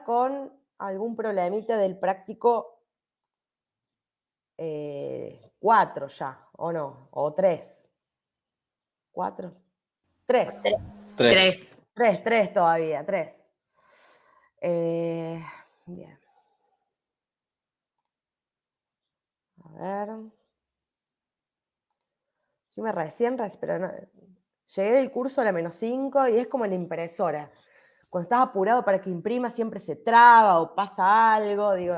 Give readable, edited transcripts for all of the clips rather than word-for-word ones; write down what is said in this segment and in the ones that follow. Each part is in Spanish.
con algún problemita del práctico 4 ya, ¿o no? ¿O 3? ¿4? 3. 3. 3 todavía, 3. Bien. A ver. Sí, pero no, llegué del curso a la -5 y es como en la impresora. Cuando estás apurado para que imprima siempre se traba o pasa algo. Digo,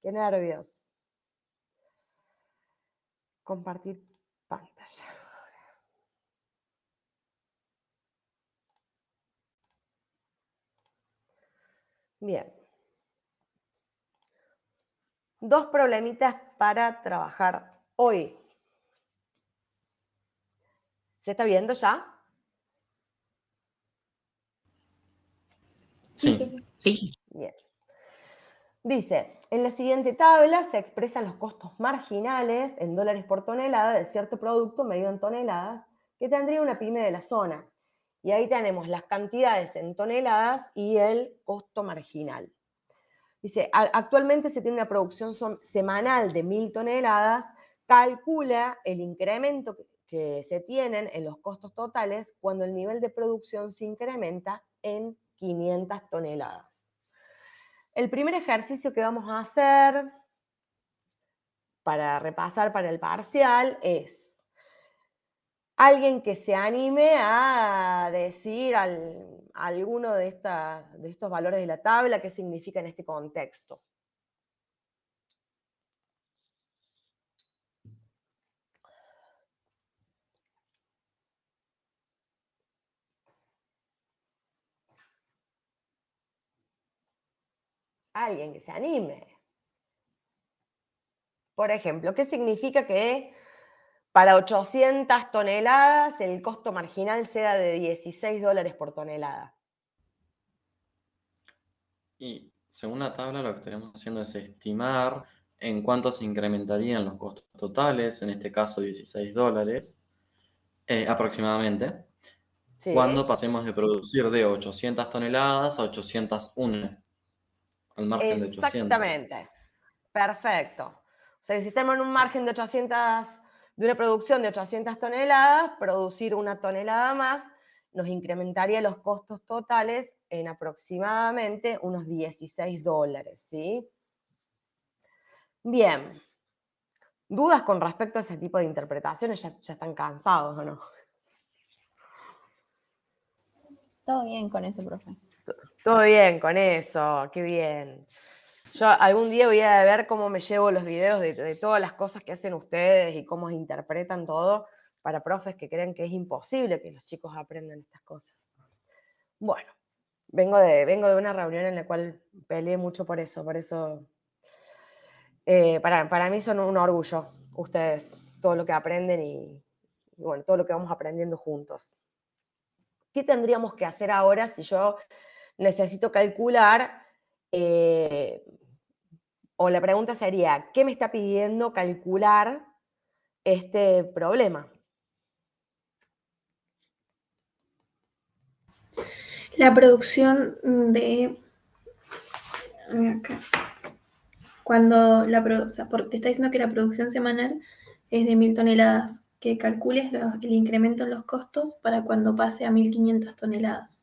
qué nervios. Compartir pantalla. Bien. 2 problemitas para trabajar hoy. ¿Se está viendo ya? Sí. Bien. Dice, en la siguiente tabla se expresan los costos marginales en dólares por tonelada de cierto producto medido en toneladas que tendría una pyme de la zona. Y ahí tenemos las cantidades en toneladas y el costo marginal. Dice, actualmente se tiene una producción semanal de 1000 toneladas, calcula el incremento que se tienen en los costos totales cuando el nivel de producción se incrementa en 500 toneladas. El primer ejercicio que vamos a hacer para repasar para el parcial es alguien que se anime a decir alguno de estos valores de la tabla, qué significa en este contexto. Alguien que se anime. Por ejemplo, ¿qué significa que para 800 toneladas el costo marginal sea de $16 por tonelada? Y según la tabla lo que estaremos haciendo es estimar en cuánto se incrementarían los costos totales, en este caso $16, aproximadamente, cuando Sí, pasemos de producir de 800 toneladas a 801, al margen de 800. exactamente. Perfecto. O sea, si estamos en un margen de 800, de una producción de 800 toneladas, producir una tonelada más nos incrementaría los costos totales en aproximadamente unos $16, ¿sí? Bien. ¿Dudas con respecto a ese tipo de interpretaciones? ¿Ya están cansados o no? Todo bien con eso, profe. Todo bien con eso, qué bien. Yo algún día voy a ver cómo me llevo los videos de todas las cosas que hacen ustedes y cómo interpretan todo para profes que creen que es imposible que los chicos aprendan estas cosas. Bueno, vengo de una reunión en la cual peleé mucho por eso para mí son un orgullo ustedes, todo lo que aprenden y bueno, todo lo que vamos aprendiendo juntos. ¿Qué tendríamos que hacer ahora si yo necesito calcular o la pregunta sería, ¿qué me está pidiendo calcular este problema? La producción de... Acá. Cuando o sea, te está diciendo que la producción semanal es de 1000 toneladas, que calcules el incremento en los costos para cuando pase a 1500 toneladas.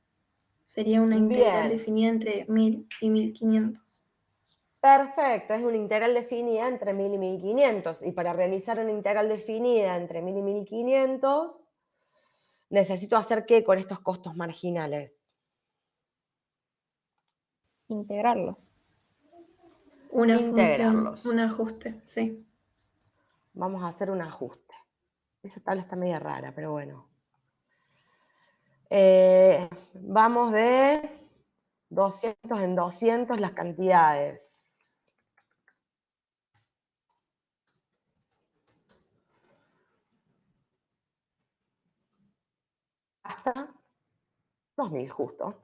Sería una integral Bien, definida entre 1000 y 1500. perfecto, es una integral definida entre 1000 y 1500. Y para realizar una integral definida entre 1000 y 1500, necesito hacer ¿qué con estos costos marginales? Integrarlos. Una función, Integrarlos. un ajuste, sí. Vamos a hacer un ajuste. Esa tabla está media rara, pero bueno. Vamos de 200 en 200 las cantidades. Hasta 2000 justo.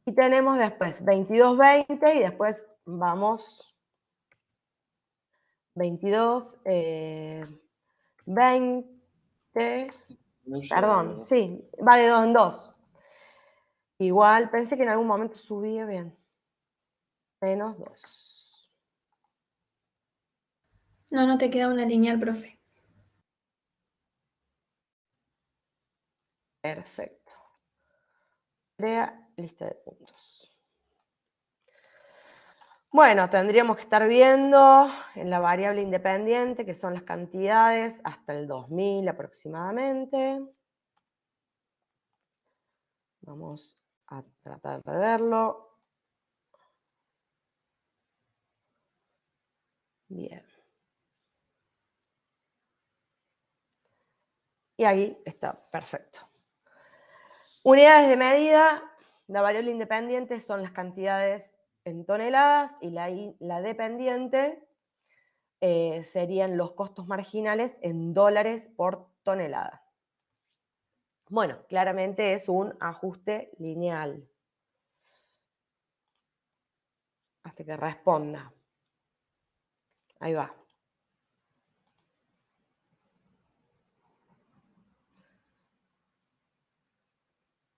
Y tenemos después 22, 20 y después vamos 22, 20, perdón, sí, va de 2 en 2. Igual pensé que en algún momento subía bien. Menos 2. No te queda una lineal, profe. Perfecto. Crea lista de puntos. Bueno, tendríamos que estar viendo en la variable independiente, que son las cantidades, hasta el 2000 aproximadamente. Vamos a tratar de verlo. Bien. Y ahí está, perfecto. Unidades de medida, la variable independiente son las cantidades en toneladas y la dependiente serían los costos marginales en dólares por tonelada. Bueno, claramente es un ajuste lineal. Hasta que responda. Ahí va.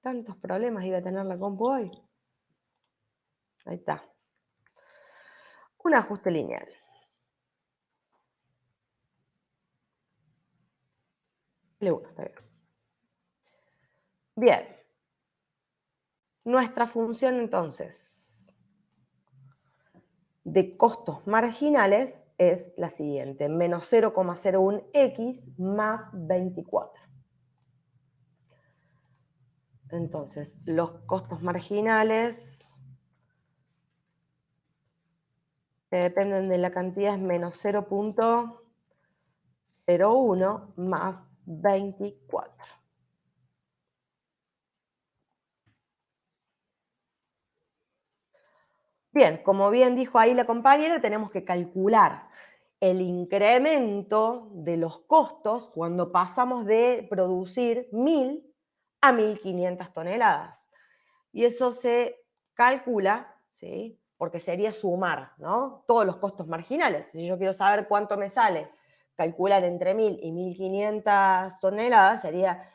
¿Tantos problemas iba a tener la compu hoy? Ahí está. Un ajuste lineal. L1, está bien. Bien. Nuestra función entonces de costos marginales es la siguiente, menos 0,01x más 24. Entonces, los costos marginales que dependen de la cantidad es menos 0,01 más 24. Bien, como bien dijo ahí la compañera, tenemos que calcular el incremento de los costos cuando pasamos de producir 1000 a 1500 toneladas. Y eso se calcula, ¿sí? Porque sería sumar, ¿no? Todos los costos marginales. Si yo quiero saber cuánto me sale calcular entre 1000 y 1500 toneladas, sería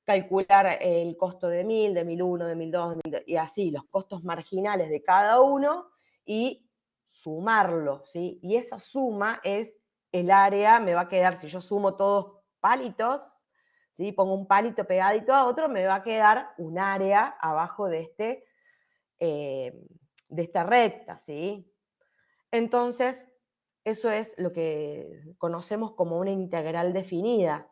calcular el costo de 1000, de 1001, de 1002, y así, los costos marginales de cada uno y sumarlo, ¿sí? Y esa suma es el área, me va a quedar, si yo sumo todos palitos, ¿sí? Pongo un palito pegadito a otro, me va a quedar un área abajo de esta recta, ¿sí? Entonces, eso es lo que conocemos como una integral definida.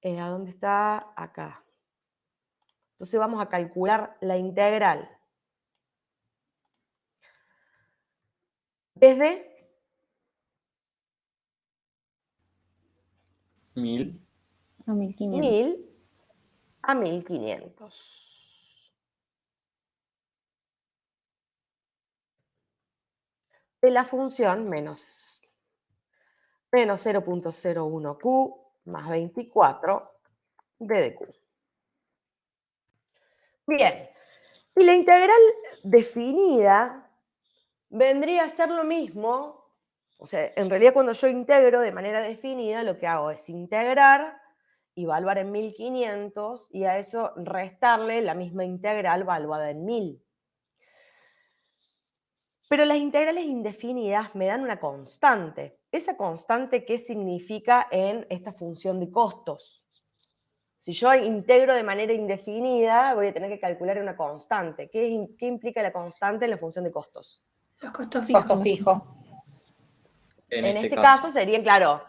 ¿A dónde está? Acá. Entonces vamos a calcular la integral. Desde 1000 A 1500. 1000 a 1500. De la función menos 0,01q más 24 d de q. Bien, y la integral definida vendría a ser lo mismo, o sea, en realidad cuando yo integro de manera definida, lo que hago es integrar y evaluar en 1500 y a eso restarle la misma integral evaluada en 1000. Pero las integrales indefinidas me dan una constante. ¿Esa constante qué significa en esta función de costos? Si yo integro de manera indefinida, voy a tener que calcular una constante. ¿Qué implica la constante en la función de costos? Los costos fijos. Costo fijo. En este caso serían, claro,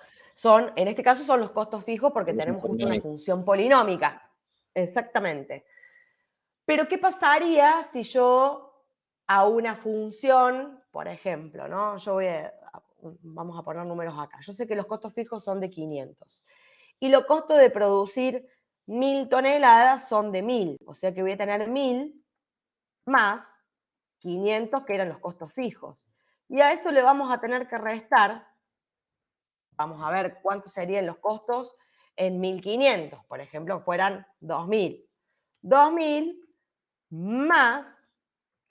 en este caso son los costos fijos porque tenemos justo una función polinómica. Exactamente. Pero ¿qué pasaría si yo a una función, por ejemplo, ¿no? Vamos a poner números acá. Yo sé que los costos fijos son de 500. Y los costos de producir 1000 toneladas son de 1000. O sea que voy a tener 1000 más 500 que eran los costos fijos. Y a eso le vamos a tener que restar. Vamos a ver cuántos serían los costos en 1500. Por ejemplo, fueran 2000. 2000 más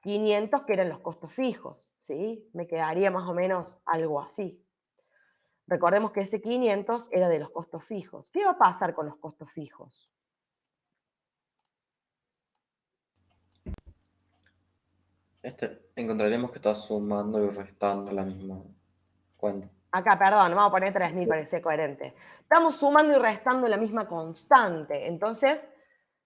500 que eran los costos fijos, ¿sí? Me quedaría más o menos algo así. Recordemos que ese 500 era de los costos fijos. ¿Qué va a pasar con los costos fijos? Encontraremos que está sumando y restando la misma cuenta. Acá, perdón, vamos a poner 3.000 para que sea coherente. Estamos sumando y restando la misma constante, entonces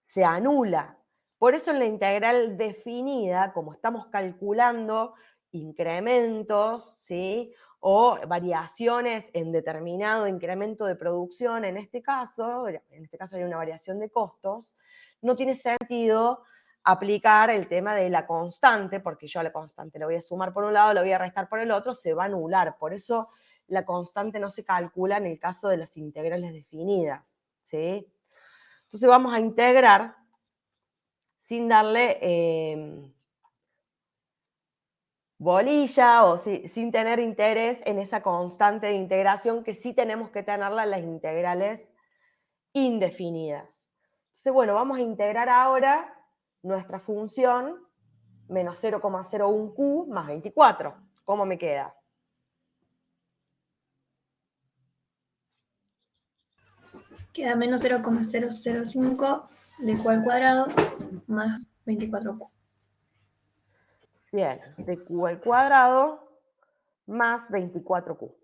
se anula. Por eso en la integral definida, como estamos calculando incrementos, ¿sí? O variaciones en determinado incremento de producción, en este caso hay una variación de costos, no tiene sentido aplicar el tema de la constante, porque yo a la constante la voy a sumar por un lado, la voy a restar por el otro, se va a anular. Por eso la constante no se calcula en el caso de las integrales definidas, ¿sí? Entonces vamos a integrar sin darle bolilla o sin tener interés en esa constante de integración que sí tenemos que tenerla en las integrales indefinidas. Entonces, bueno, vamos a integrar ahora nuestra función menos 0,01Q más 24. ¿Cómo me queda? Queda menos 0,005 de Q al cuadrado más 24Q. Bien, de Q al cuadrado más 24Q.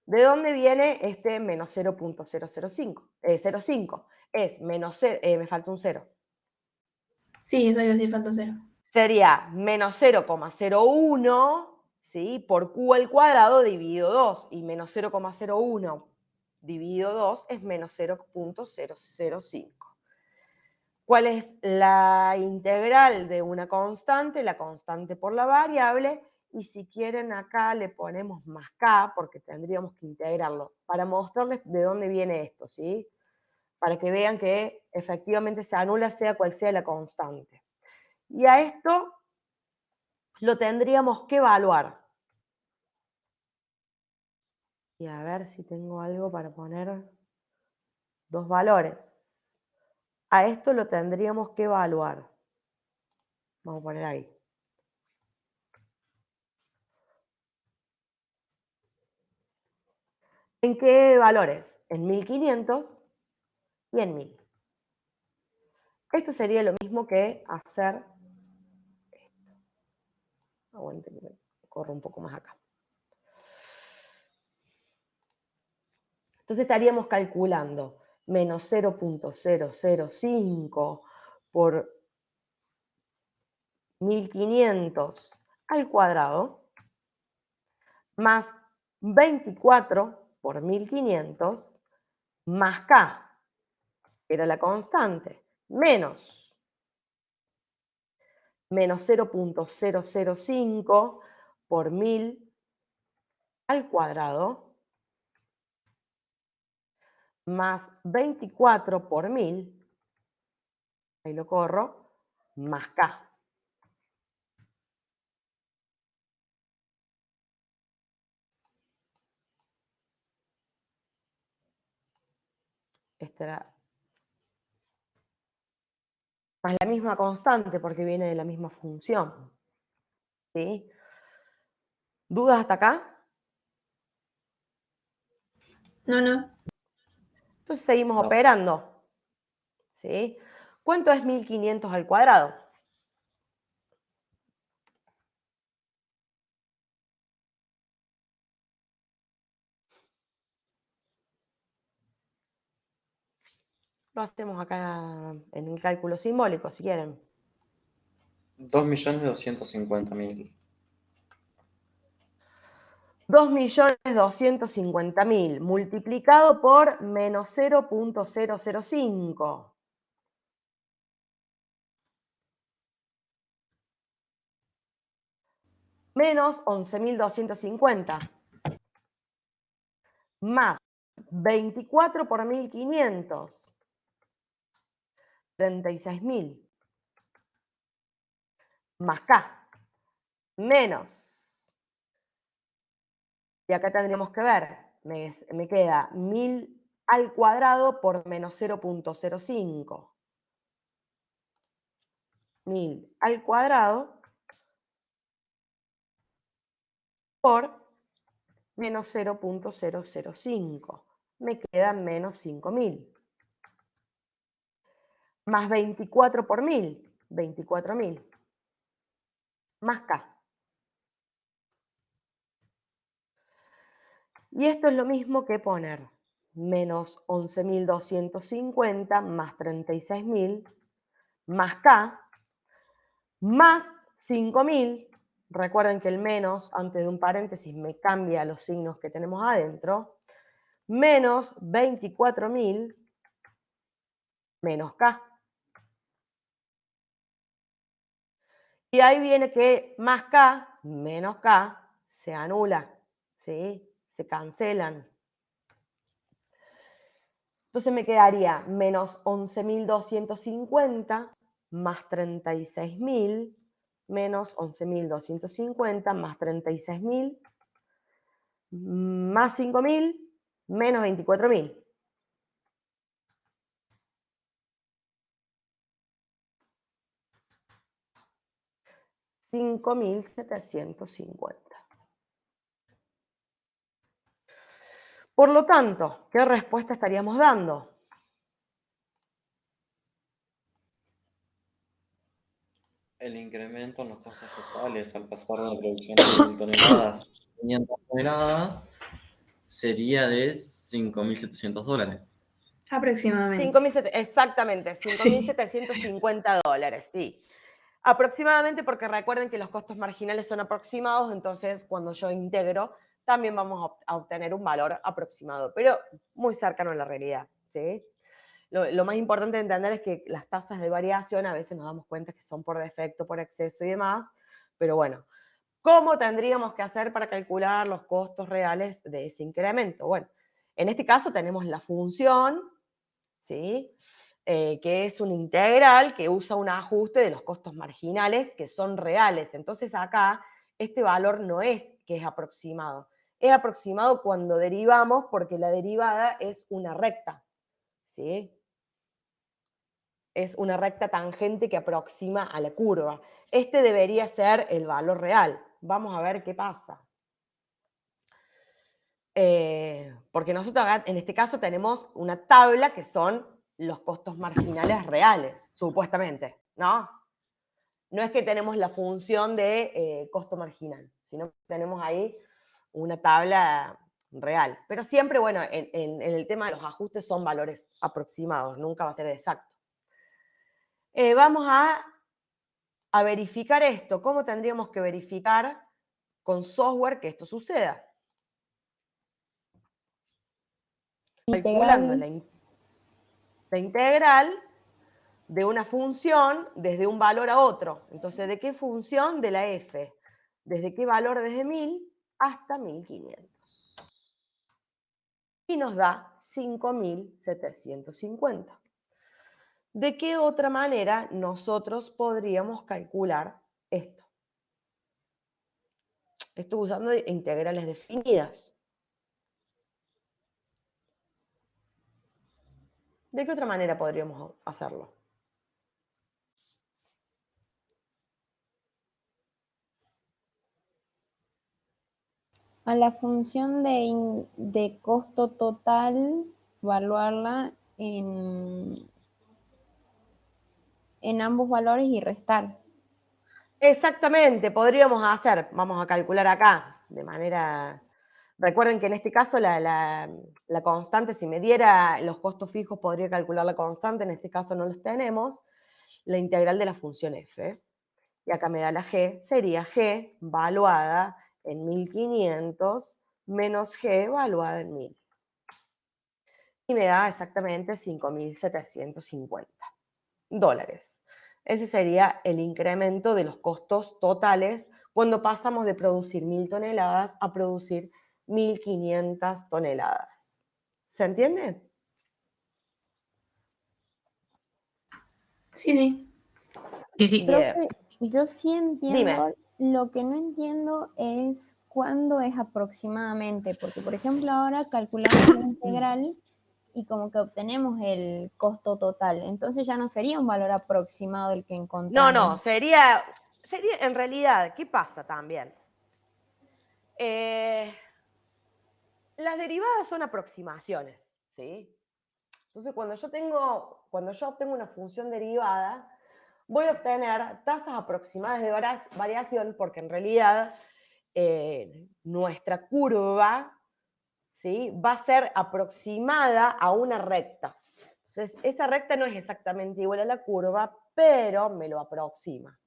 ¿De dónde viene este menos 0.005? 0,5. Es menos 0, me falta un 0. Sí, eso iba a decir, falta 0. Sería menos 0,01, ¿sí? Por Q al cuadrado dividido 2. Y menos 0,01 dividido 2 es menos 0.005. ¿Cuál es la integral de una constante? La constante por la variable. Y si quieren acá le ponemos más k, porque tendríamos que integrarlo, para mostrarles de dónde viene esto, ¿sí? Para que vean que efectivamente se anula sea cual sea la constante. Y a esto lo tendríamos que evaluar. Y a ver si tengo algo para poner dos valores. A esto lo tendríamos que evaluar. Vamos a poner ahí. ¿En qué valores? En 1500 y en 1000. Esto sería lo mismo que hacer esto. Aguante que me corro un poco más acá. Entonces estaríamos calculando menos 0.005 por 1500 al cuadrado más 24 por 1500 más k, que era la constante, menos 0.005 por 1000 al cuadrado más 24 por 1000, ahí lo corro, más k. Esta era más la misma constante porque viene de la misma función. ¿Sí? ¿Dudas hasta acá? No. Entonces seguimos No. operando. ¿Sí? ¿Cuánto es 1500 al cuadrado? Lo hacemos acá en el cálculo simbólico, si quieren. 2.250.000. 2.250.000 multiplicado por menos 0.005. Menos 11.250. Más 24 por 1500. 36.000. Más K. Menos. Y acá tendríamos que ver. Me queda 1000 al cuadrado por menos 0.05. 1000 al cuadrado por menos 0.005. Me quedan menos 5.000. Más 24 por 1000, 24.000. más K. Y esto es lo mismo que poner menos 11.250 más 36.000 más K más 5.000. Recuerden que el menos antes de un paréntesis me cambia los signos que tenemos adentro. Menos 24.000 menos K. Y ahí viene que más K menos K se anula, ¿sí? Se cancelan. Entonces me quedaría menos 11.250 más 36.000 menos 11.250 más 36.000 más 5.000 menos 24.000. $5.750. Por lo tanto, ¿qué respuesta estaríamos dando? El incremento en los costos totales al pasar de una producción de 1.000 toneladas a 500 toneladas sería de $5.700. Aproximadamente. Exactamente, Sí. $5.750, sí. Aproximadamente, porque recuerden que los costos marginales son aproximados, entonces cuando yo integro también vamos a obtener un valor aproximado, pero muy cercano a la realidad, ¿sí? Lo más importante de entender es que las tasas de variación a veces nos damos cuenta que son por defecto, por exceso y demás, pero bueno, ¿cómo tendríamos que hacer para calcular los costos reales de ese incremento? Bueno, en este caso tenemos la función, ¿sí? Que es un integral que usa un ajuste de los costos marginales que son reales. Entonces acá este valor no es que es aproximado. Es aproximado cuando derivamos porque la derivada es una recta, ¿sí? Es una recta tangente que aproxima a la curva. Este debería ser el valor real. Vamos a ver qué pasa. Porque nosotros acá, en este caso tenemos una tabla que son los costos marginales reales, supuestamente, ¿no? No es que tenemos la función de costo marginal, sino que tenemos ahí una tabla real. Pero siempre, bueno, en el tema de los ajustes son valores aproximados, nunca va a ser exacto. Vamos a verificar esto. ¿Cómo tendríamos que verificar con software que esto suceda? Calculando la integral de una función desde un valor a otro. Entonces, ¿de qué función? De la f. ¿Desde qué valor? Desde 1000 hasta 1500. Y nos da 5750. ¿De qué otra manera nosotros podríamos calcular esto? Esto usando integrales definidas. ¿De qué otra manera podríamos hacerlo? A la función de costo total, evaluarla en ambos valores y restar. Exactamente, podríamos hacer, vamos a calcular acá, de manera... Recuerden que en este caso la constante, si me diera los costos fijos, podría calcular la constante, en este caso no los tenemos, la integral de la función f. Y acá me da la g, sería g valuada en 1500 menos g valuada en 1000. Y me da exactamente $5.750. Ese sería el incremento de los costos totales cuando pasamos de producir 1000 toneladas a producir 1500 toneladas. ¿Se entiende? Sí, sí. Sí, sí. Bien. Profe, yo sí entiendo, Dime. lo que no entiendo es cuándo es aproximadamente, porque por ejemplo ahora calculamos la integral y como que obtenemos el costo total, entonces ya no sería un valor aproximado el que encontramos. No, sería en realidad, ¿qué pasa también? Las derivadas son aproximaciones, ¿sí? Entonces, cuando yo obtengo una función derivada, voy a obtener tasas aproximadas de variación porque en realidad nuestra curva, ¿sí?, va a ser aproximada a una recta. Entonces, esa recta no es exactamente igual a la curva, pero me lo aproxima.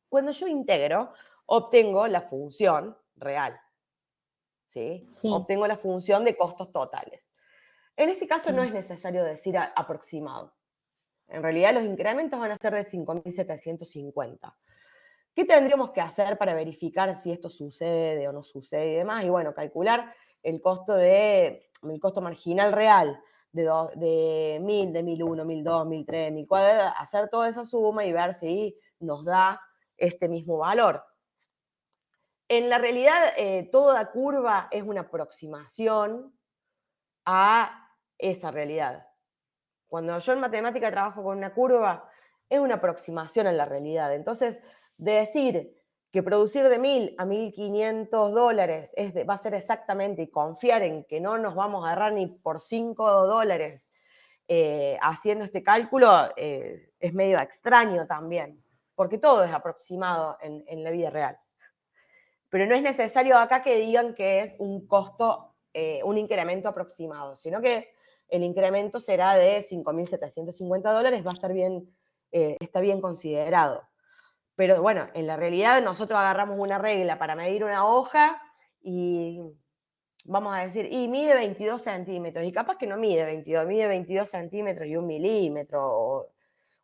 Cuando yo integro, obtengo la función real, ¿sí? Sí, Obtengo la función de costos totales. En este caso no sí. es necesario decir aproximado. En realidad los incrementos van a ser de 5.750. ¿Qué tendríamos que hacer para verificar si esto sucede o no sucede y demás? Y bueno, calcular el costo marginal real de 1.000, de 1.001, 1.002, 1.003, 1.004, hacer toda esa suma y ver si nos da este mismo valor. En la realidad, toda curva es una aproximación a esa realidad. Cuando yo en matemática trabajo con una curva, es una aproximación a la realidad. Entonces, decir que producir de 1.000 a 1.500 dólares va a ser exactamente, y confiar en que no nos vamos a agarrar ni por 5 dólares haciendo este cálculo, es medio extraño también, porque todo es aproximado en la vida real. Pero no es necesario acá que digan que es un costo, un incremento aproximado, sino que el incremento será de 5.750 dólares, va a estar bien, está bien considerado. Pero bueno, en la realidad nosotros agarramos una regla para medir una hoja y vamos a decir, y mide 22 centímetros, y capaz que no mide 22, mide 22 centímetros y 1 milímetro, o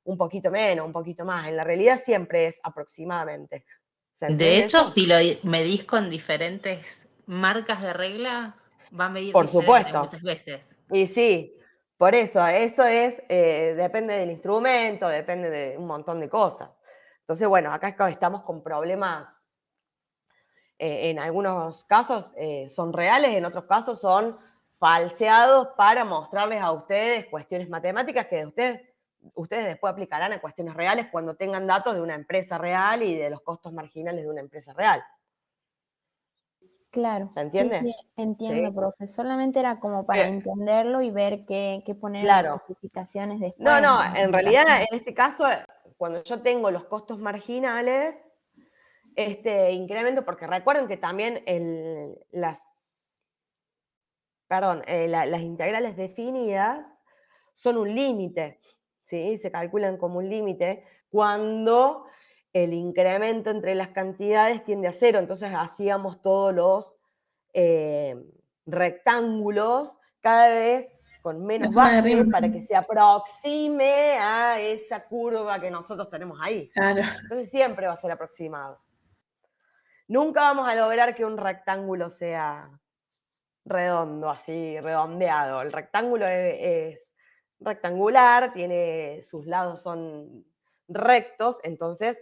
un poquito menos, un poquito más. En la realidad siempre es aproximadamente. ¿Se De entiende hecho, eso? si lo medís con diferentes marcas de regla, va a medir Por diferente supuesto. muchas veces. Y sí, por eso es, depende del instrumento, depende de un montón de cosas. Entonces, bueno, acá estamos con problemas, en algunos casos son reales, en otros casos son falseados para mostrarles a ustedes cuestiones matemáticas que ustedes después aplicarán a cuestiones reales cuando tengan datos de una empresa real y de los costos marginales de una empresa real. Claro, ¿Se sí, entiende? sí, entiendo, Sí. profe. Solamente era como para Pero, entenderlo y ver qué poner en las claro. justificaciones No, después, no, en las en realidad comparaciones. en este caso, cuando yo tengo los costos marginales, este incremento, porque recuerden que también las integrales definidas son un límite, ¿sí? Se calculan como un límite cuando el incremento entre las cantidades tiende a cero. Entonces hacíamos todos los rectángulos cada vez con La menos suma de base Riemann. para que se aproxime a esa curva que nosotros tenemos ahí. Claro. Entonces siempre va a ser aproximado. Nunca vamos a lograr que un rectángulo sea redondo, así, redondeado. El rectángulo es rectangular, sus lados son rectos, entonces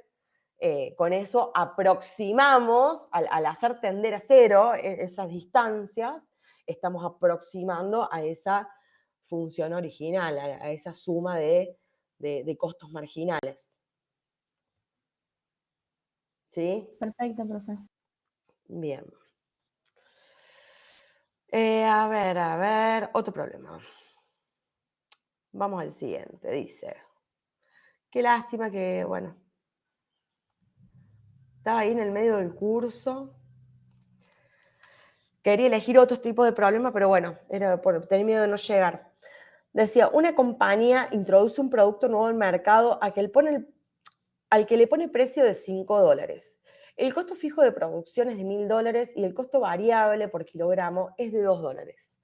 con eso aproximamos, al hacer tender a cero esas distancias, estamos aproximando a esa función original, a esa suma de costos marginales. ¿Sí? Perfecto, profe. Bien. A ver, otro problema. Vamos al siguiente, dice. Qué lástima que, bueno, estaba ahí en el medio del curso. Quería elegir otro tipo de problema, pero bueno, era por tener miedo de no llegar. Decía, una compañía introduce un producto nuevo al mercado al que le pone precio de 5 dólares. El costo fijo de producción es de 1.000 dólares y el costo variable por kilogramo es de 2 dólares.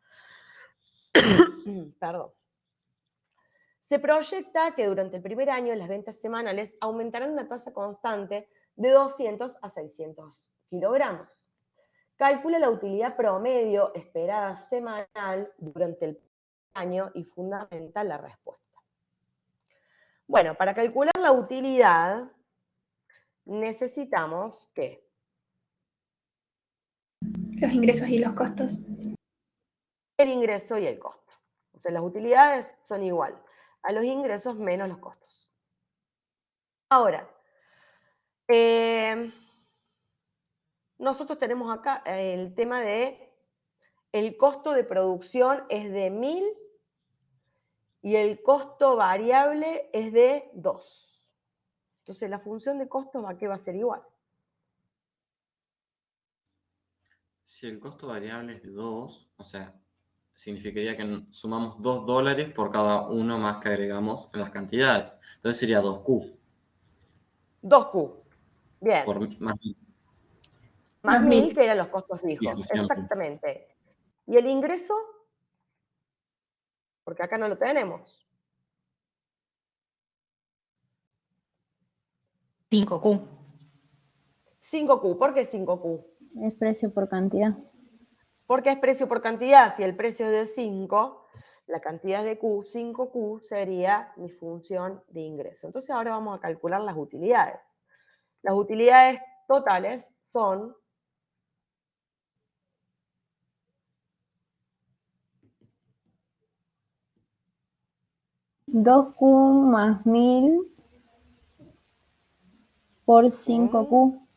Perdón. Se proyecta que durante el primer año las ventas semanales aumentarán una tasa constante de 200 a 600 kilogramos. Calcula la utilidad promedio esperada semanal durante el año y fundamenta la respuesta. Bueno, para calcular la utilidad necesitamos ¿qué? Los ingresos y los costos. El ingreso y el costo. O sea, las utilidades son igual a los ingresos menos los costos. Ahora, nosotros tenemos acá el tema de el costo de producción es de 1.000 y el costo variable es de 2. Entonces la función de costos, ¿a qué va a ser igual? Si el costo variable es 2, o sea, significaría que sumamos $2 por cada uno más que agregamos en las cantidades. Entonces sería 2Q 2Q. Bien. por más Más Más 1000, 1000. que eran los costos fijos. fijo siempre. Exactamente. ¿Y el ingreso? Porque acá no lo tenemos. 5Q. 5Q. ¿Por qué 5Q? Es precio por cantidad. Porque es precio por cantidad. Si el precio es de 5, la cantidad es de Q, 5Q sería mi función de ingreso. Entonces ahora vamos a calcular las utilidades. Las utilidades totales son 2Q más 1000 por 5Q.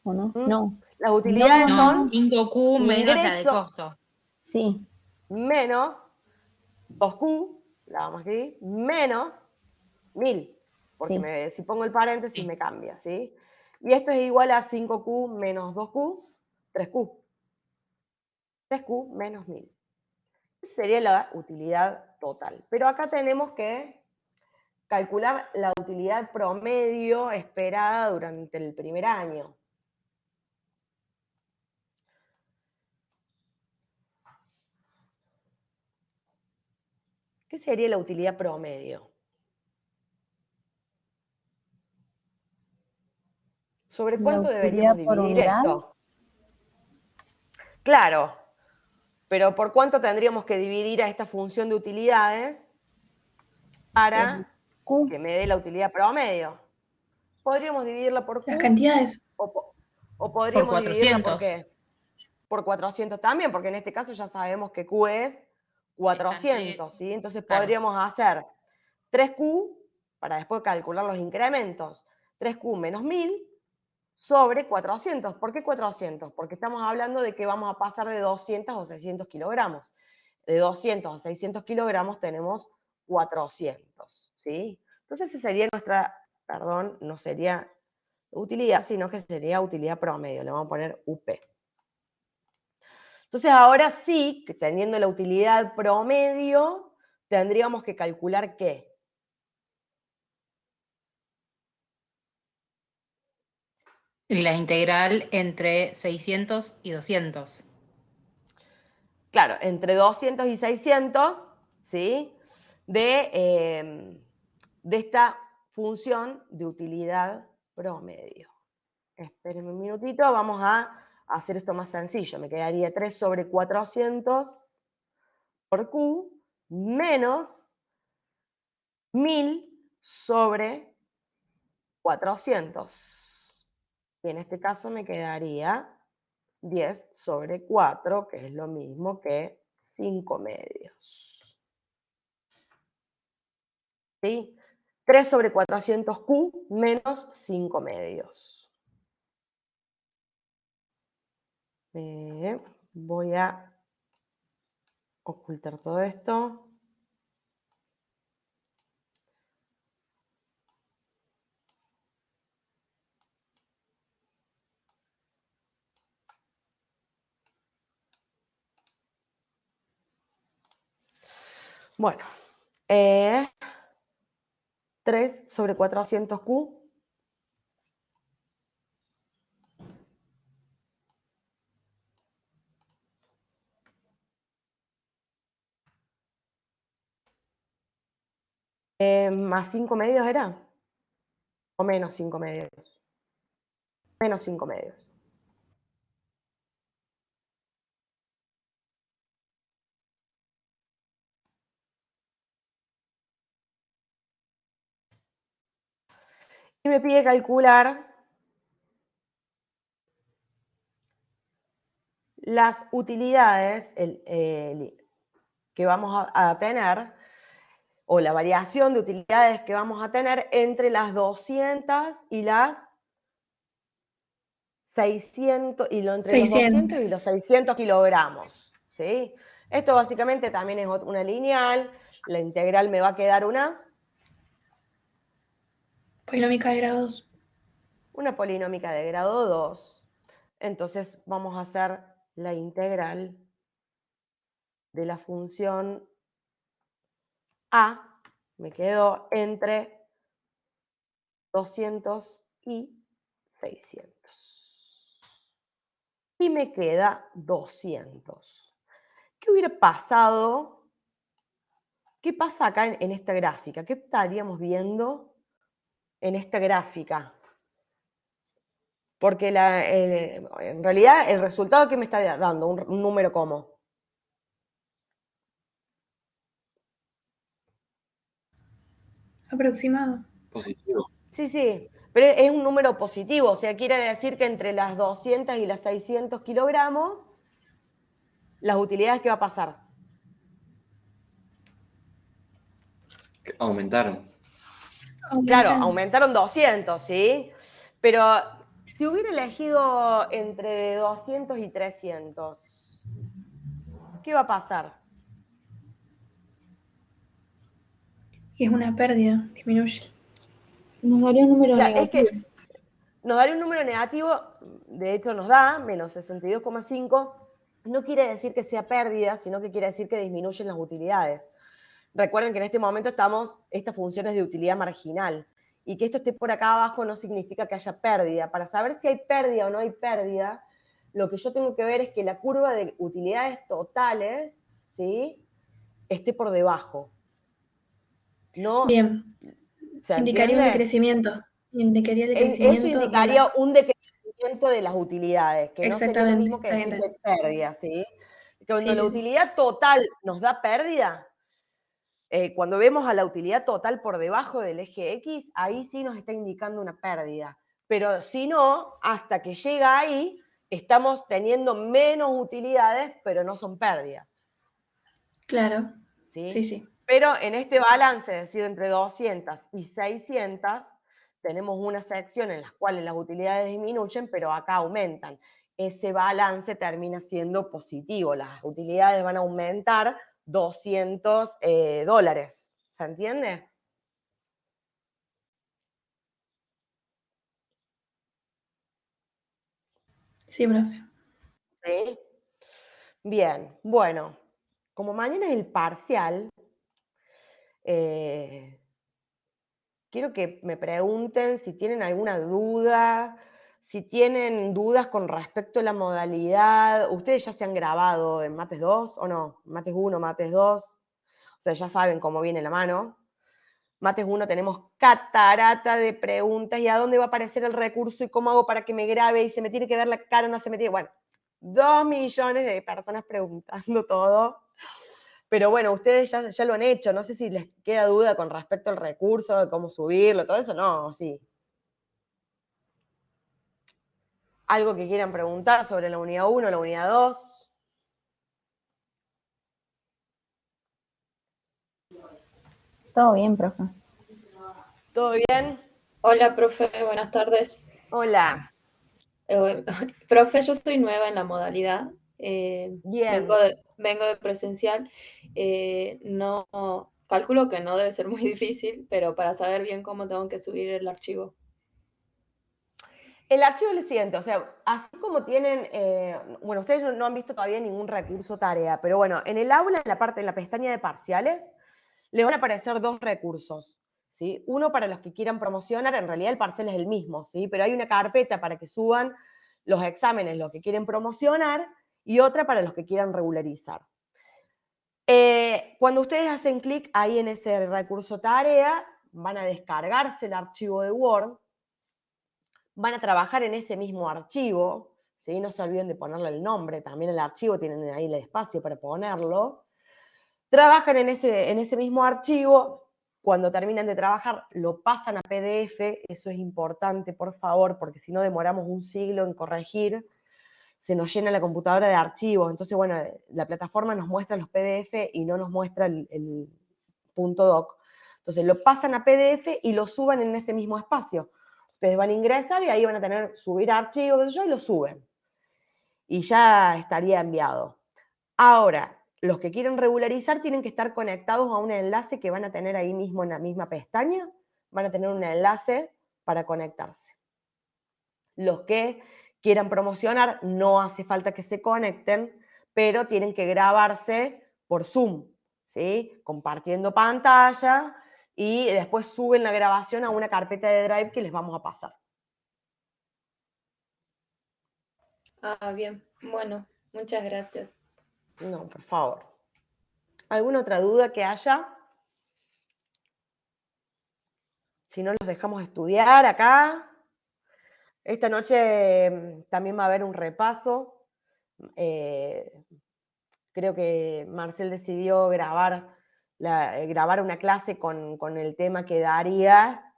¿O no? No. las utilidades No, No, son 5Q menos la de ingreso costo. Sí. menos 2Q, la vamos a escribir, menos 1000, porque Sí. si pongo el paréntesis Sí. me cambia, ¿sí? Y esto es igual a 5Q menos 2Q, 3Q. 3Q menos 1000. Esa sería la utilidad total. Pero acá tenemos que calcular la utilidad promedio esperada durante el primer año. ¿Qué sería la utilidad promedio? ¿Sobre La cuánto utilidad deberíamos por dividir unidad. esto? Claro, pero ¿por cuánto tendríamos que dividir a esta función de utilidades El para Q. que me dé la utilidad promedio? Podríamos dividirla por Las Q cantidades. o Por podríamos dividirla por 400. qué? Por 400 también, porque en este caso ya sabemos que Q es 400, ¿sí? Entonces Claro. podríamos hacer 3Q para después calcular los incrementos. 3Q menos 1000 sobre 400. ¿Por qué 400? Porque estamos hablando de que vamos a pasar de 200 a 600 kilogramos. De 200 a 600 kilogramos tenemos 400, ¿sí? Entonces esa sería nuestra, perdón, no sería utilidad, sino que sería utilidad promedio. Le vamos a poner UP. Entonces ahora sí, que teniendo la utilidad promedio, tendríamos que calcular ¿qué? La integral entre 600 y 200. Claro, entre 200 y 600, ¿sí? De esta función de utilidad promedio. Espérenme un minutito, vamos a hacer esto más sencillo. Me quedaría 3 sobre 400 por Q menos 1000 sobre 400. Y en este caso me quedaría 10 sobre 4, que es lo mismo que 5 medios. ¿Sí? 3 sobre 400Q menos 5 medios. Voy a ocultar todo esto. Bueno, 3 sobre 400Q más 5 medios era, o menos 5 medios. Menos 5 medios. Y me pide calcular las utilidades que vamos a tener, o la variación de utilidades que vamos a tener entre las 200 y las 600, entre los 200 y los 600 kilogramos, ¿sí? Esto básicamente también es una lineal, la integral me va a quedar una Polinómica de grado 2. Una polinómica de grado 2. Entonces vamos a hacer la integral de la función a, me quedó entre 200 y 600. Y me queda 200. ¿Qué hubiera pasado? ¿Qué pasa acá en esta gráfica? ¿Qué estaríamos viendo en esta gráfica? Porque en realidad el resultado que me está dando, un número como. Aproximado. Positivo. Sí, pero es un número positivo, o sea, quiere decir que entre las 200 y las 600 kilogramos, las utilidades, ¿qué va a pasar? Aumentaron. Claro, Aumentan. aumentaron 200, ¿sí? Pero si hubiera elegido entre 200 y 300, ¿qué va a pasar? Y es una pérdida, disminuye. Nos daría un número Claro, es negativo. que nos daría un número negativo, de hecho nos da, menos 62,5, no quiere decir que sea pérdida, sino que quiere decir que disminuyen las utilidades. Recuerden que en este momento esta función es de utilidad marginal, y que esto esté por acá abajo no significa que haya pérdida. Para saber si hay pérdida o no hay pérdida, lo que yo tengo que ver es que la curva de utilidades totales, ¿sí?, esté por debajo. ¿No? Bien. ¿Se Indicaría un entiende? decrecimiento. Indicaría el Eso decrecimiento de la... indicaría un decrecimiento de las utilidades, que no sería lo Exactamente. mismo que Está bien, decir está que bien. hay pérdida, ¿sí? Cuando Sí, la sí, sí. utilidad total nos da pérdida, cuando vemos a la utilidad total por debajo del eje X, ahí sí nos está indicando una pérdida. Pero si no, hasta que llega ahí, estamos teniendo menos utilidades, pero no son pérdidas. Claro. ¿Sí? Sí, sí. Pero en este balance, es decir, entre 200 y 600, tenemos una sección en la cual las utilidades disminuyen, pero acá aumentan. Ese balance termina siendo positivo. Las utilidades van a aumentar 200 dólares. ¿Se entiende? Sí, profe. ¿Sí? Bien, bueno, como mañana es el parcial, quiero que me pregunten si tienen alguna duda, si tienen dudas con respecto a la modalidad. ¿Ustedes ya se han grabado en Mates 2 o no? Mates 1, Mates 2. O sea, ya saben cómo viene la mano. Mates 1 tenemos catarata de preguntas y a dónde va a aparecer el recurso y cómo hago para que me grabe y se me tiene que ver la cara o no se me tiene... Bueno, 2 millones de personas preguntando todo. Pero bueno, ustedes ya lo han hecho, no sé si les queda duda con respecto al recurso, de cómo subirlo, todo eso, no, sí. ¿Algo que quieran preguntar sobre la unidad 1, la unidad 2? Todo bien, profe. ¿Todo bien? Hola, profe, buenas tardes. Hola, Profe, yo soy nueva en la modalidad. bien. Vengo de presencial. No, calculo que no debe ser muy difícil, pero para saber bien cómo tengo que subir el archivo. El archivo es lo siguiente, o sea, así como tienen, bueno, ustedes no han visto todavía ningún recurso tarea, pero bueno, en el aula, en la pestaña de parciales, le van a aparecer dos recursos, ¿sí? Uno para los que quieran promocionar, en realidad el parcial es el mismo, ¿sí? Pero hay una carpeta para que suban los exámenes, los que quieren promocionar, y otra para los que quieran regularizar. Cuando ustedes hacen clic ahí en ese recurso tarea, van a descargarse el archivo de Word, van a trabajar en ese mismo archivo, ¿sí? No se olviden de ponerle el nombre, también el archivo tienen ahí el espacio para ponerlo. Trabajan en ese mismo archivo, cuando terminan de trabajar lo pasan a PDF, eso es importante, por favor, porque si no demoramos un siglo en corregir, se nos llena la computadora de archivos, entonces bueno, la plataforma nos muestra los PDF y no nos muestra el punto doc. Entonces lo pasan a PDF y lo suban en ese mismo espacio. Ustedes van a ingresar y ahí van a tener subir archivos, qué sé yo, y lo suben. Y ya estaría enviado. Ahora, los que quieren regularizar tienen que estar conectados a un enlace que van a tener ahí mismo en la misma pestaña. Van a tener un enlace para conectarse. Los que quieran promocionar, no hace falta que se conecten, pero tienen que grabarse por Zoom, ¿sí? Compartiendo pantalla y después suben la grabación a una carpeta de Drive que les vamos a pasar. Ah, bien. Bueno, muchas gracias. No, por favor. ¿Alguna otra duda que haya? Si no, los dejamos estudiar acá. Esta noche también va a haber un repaso. Creo que Marcel decidió grabar una clase con el tema que daría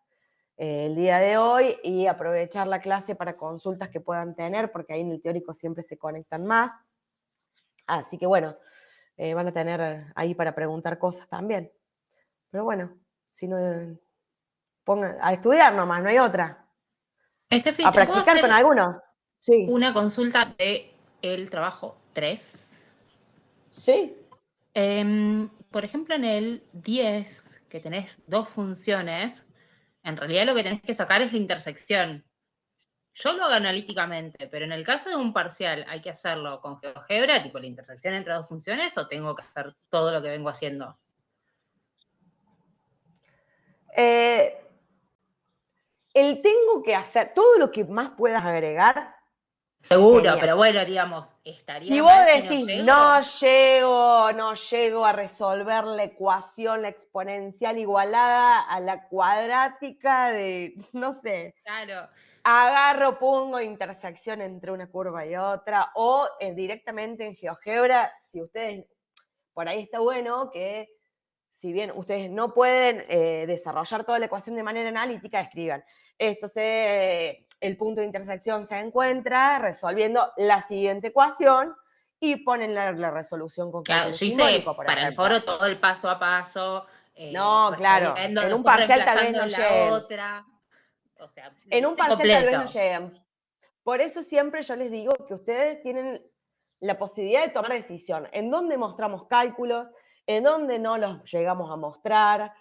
el día de hoy y aprovechar la clase para consultas que puedan tener, porque ahí en el teórico siempre se conectan más. Así que bueno, van a tener ahí para preguntar cosas también. Pero bueno, si no, pongan a estudiar nomás, no hay otra. Estefi, A ¿te puedo practicar con hacer alguno. Sí. una consulta de el trabajo 3? Sí. Por ejemplo, en el 10, que tenés 2 funciones, en realidad lo que tenés que sacar es la intersección. Yo lo hago analíticamente, pero en el caso de un parcial, ¿hay que hacerlo con GeoGebra, tipo la intersección entre 2 funciones, o tengo que hacer todo lo que vengo haciendo? El tengo que hacer, todo lo que más puedas agregar, Seguro, genial. pero bueno, digamos, Si estaría vos mal si decís, no no llego a resolver la ecuación, la exponencial igualada a la cuadrática de, no sé, Claro. agarro, pongo intersección entre una curva y otra, o directamente en GeoGebra, si ustedes, por ahí está bueno que, si bien ustedes no pueden desarrollar toda la ecuación de manera analítica, escriban, el punto de intersección se encuentra resolviendo la siguiente ecuación y ponen la resolución con Claro, cálculo yo hice simbólico, por para el ejemplo. foro todo el paso a paso, No, claro, resolviendo, en un después parcial tal vez reemplazando no la lleguen. otra. O sea, lo En un hice parcial tal vez no completo. lleguen. Por eso siempre yo les digo que ustedes tienen la posibilidad de tomar decisión. En dónde mostramos cálculos, en dónde no los llegamos a mostrar.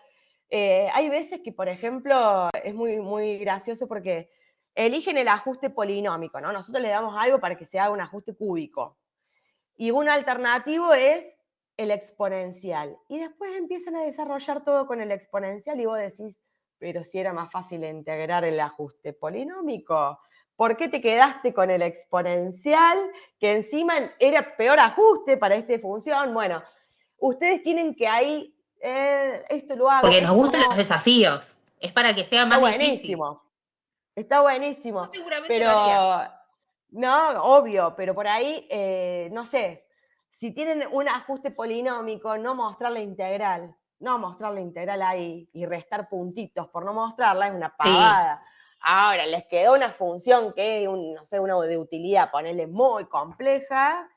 Hay veces que, por ejemplo, es muy, muy gracioso porque eligen el ajuste polinómico, ¿no? Nosotros le damos algo para que se haga un ajuste cúbico. Y un alternativo es el exponencial. Y después empiezan a desarrollar todo con el exponencial y vos decís, pero si era más fácil integrar el ajuste polinómico. ¿Por qué te quedaste con el exponencial, que encima era peor ajuste para esta función? Bueno, ustedes tienen que ahí, esto lo hago, Porque nos esto gustan los no. desafíos. Es para que sea Está más difícil. buenísimo, está buenísimo. Yo seguramente Pero, lo haría. no, obvio, pero por ahí, no sé, si tienen un ajuste polinómico, no mostrar la integral. No mostrar la integral ahí y restar puntitos por no mostrarla es una Sí. pavada. Ahora, les quedó una función que es, no sé, una de utilidad, ponerle muy compleja,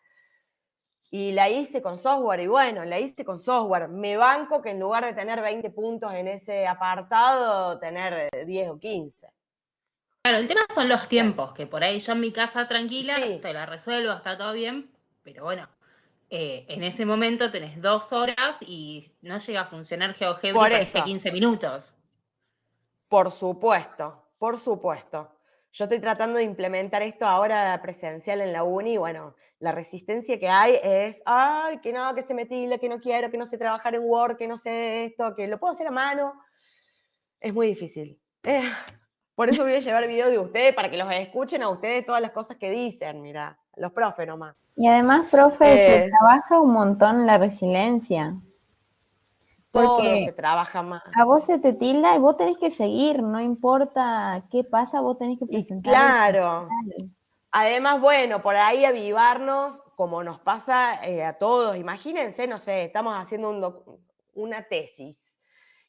y la hice con software, y bueno, la hice con software. Me banco que en lugar de tener 20 puntos en ese apartado, tener 10 o 15. Claro, el tema son los O sea, tiempos, que por ahí yo en mi casa tranquila sí, te la resuelvo, está todo bien, pero bueno, en ese momento tenés 2 horas y no llega a funcionar GeoGebra y por perdiste eso, 15 minutos. por supuesto, por supuesto. Yo estoy tratando de implementar esto ahora presencial en la uni y bueno, la resistencia que hay es, ay, que no, que se me tilde, que no quiero, que no sé trabajar en Word, que no sé esto, que lo puedo hacer a mano. Es muy difícil. Por eso voy a llevar videos de ustedes para que los escuchen a ustedes todas las cosas que dicen, mira, los profes nomás. Y además, profe, se trabaja un montón la resiliencia. Todo se Porque trabaja más. a vos se te tilda y vos tenés que seguir, no importa qué pasa, vos tenés que Y presentar el claro, parcial. además, bueno, por ahí avivarnos, como nos pasa a todos. Imagínense, no sé, estamos haciendo una tesis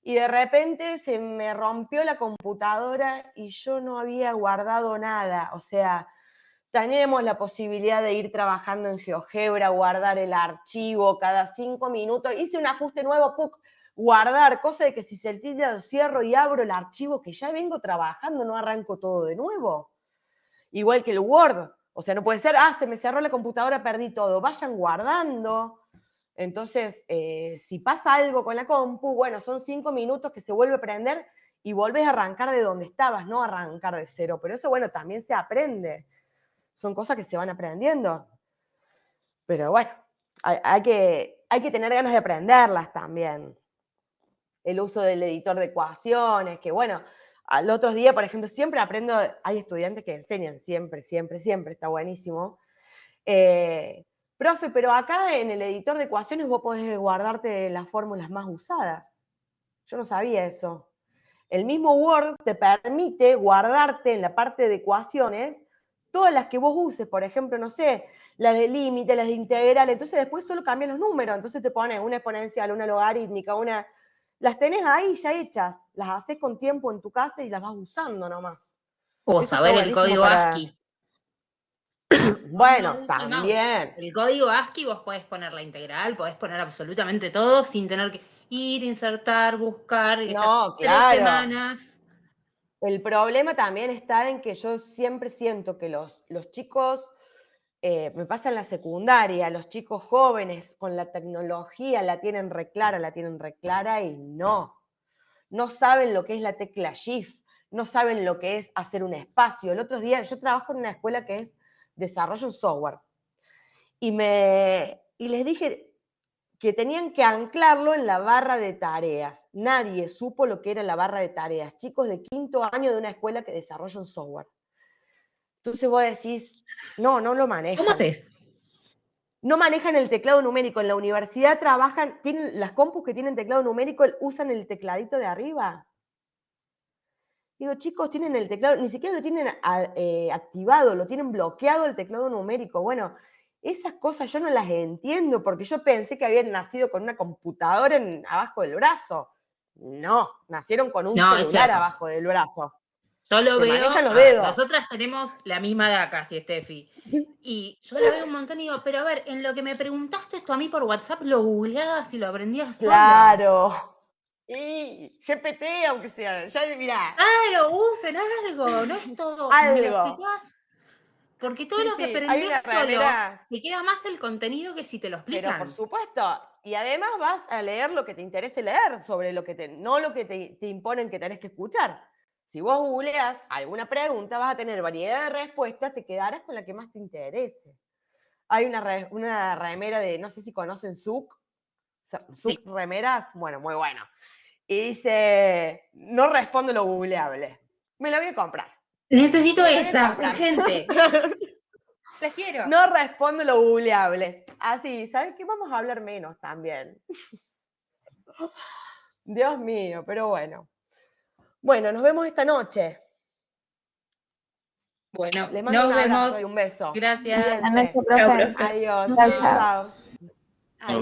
y de repente se me rompió la computadora y yo no había guardado nada. O sea, tenemos la posibilidad de ir trabajando en GeoGebra, guardar el archivo cada 5 minutos. Hice un ajuste nuevo, ¡puc! Guardar, cosa de que si se tilda cierro y abro el archivo que ya vengo trabajando, no arranco todo de nuevo. Igual que el Word. O sea, no puede ser, se me cerró la computadora, perdí todo. Vayan guardando. Entonces, si pasa algo con la compu, bueno, son 5 minutos que se vuelve a prender y volvés a arrancar de donde estabas, no arrancar de cero. Pero eso, bueno, también se aprende. Son cosas que se van aprendiendo. Pero bueno, hay que tener ganas de aprenderlas también. El uso del editor de ecuaciones, que bueno, al otro día, por ejemplo, siempre aprendo, hay estudiantes que enseñan siempre, está buenísimo. Profe, pero acá en el editor de ecuaciones vos podés guardarte las fórmulas más usadas. Yo no sabía eso. El mismo Word te permite guardarte en la parte de ecuaciones todas las que vos uses, por ejemplo, no sé, las de límite, las de integral, entonces después solo cambias los números, entonces te pones una exponencial, una logarítmica, las tenés ahí ya hechas, las haces con tiempo en tu casa y las vas usando nomás. O Eso saber está el buenísimo código para... ASCII. Bueno, No uso el mouse. también. El código ASCII vos podés poner la integral, podés poner absolutamente todo sin tener que ir, insertar, buscar, estar No, 3 claro. semanas. El problema también está en que yo siempre siento que los chicos, me pasa en la secundaria, los chicos jóvenes con la tecnología la tienen re clara y no saben lo que es la tecla Shift, no saben lo que es hacer un espacio. El otro día, yo trabajo en una escuela que es desarrollo software, y les dije que tenían que anclarlo en la barra de tareas. Nadie supo lo que era la barra de tareas. Chicos de 5º año de una escuela que desarrolla un software. Entonces vos decís, no lo manejan. ¿Cómo haces? No manejan el teclado numérico. En la universidad trabajan, las compus que tienen teclado numérico usan el tecladito de arriba. Digo, chicos, tienen el teclado, ni siquiera lo tienen activado, lo tienen bloqueado el teclado numérico. Bueno, esas cosas yo no las entiendo, porque yo pensé que habían nacido con una computadora abajo del brazo. No, nacieron con un No, es celular cierto. abajo del brazo. Yo lo Te veo, manejan los dedos. nosotras tenemos la misma edad casi, Steffi. Y yo la veo un montón y digo, pero a ver, en lo que me preguntaste esto a mí por WhatsApp, lo googleabas y lo aprendías sola. Claro. Y GPT, aunque sea, ya mirá. Claro, usen algo, no es todo. Me lo Algo. explicás. Porque todo Sí, lo que sí, hay una aprendés solo, remera. te queda más el contenido que si te lo Pero explican. por supuesto, y además vas a leer lo que te interese leer, sobre no lo que te imponen que tenés que escuchar. Si vos googleas alguna pregunta, vas a tener variedad de respuestas, te quedarás con la que más te interese. Hay una remera de, no sé si conocen Zuc Sí. remeras, bueno, muy bueno. Y dice, no respondo lo googleable. Me la voy a comprar. Necesito Me la voy a esa, comprar. urgente. La quiero. No respondo lo googleable. Así, ¿sabes qué? Vamos a hablar menos también. Dios mío, pero bueno. Bueno, nos vemos esta noche. Bueno, Les mando nos un abrazo vemos. y un beso. Gracias. Buenas noches, Cuídense. profe. Chao, profe. Adiós. Chao, chao. Chao. Adiós.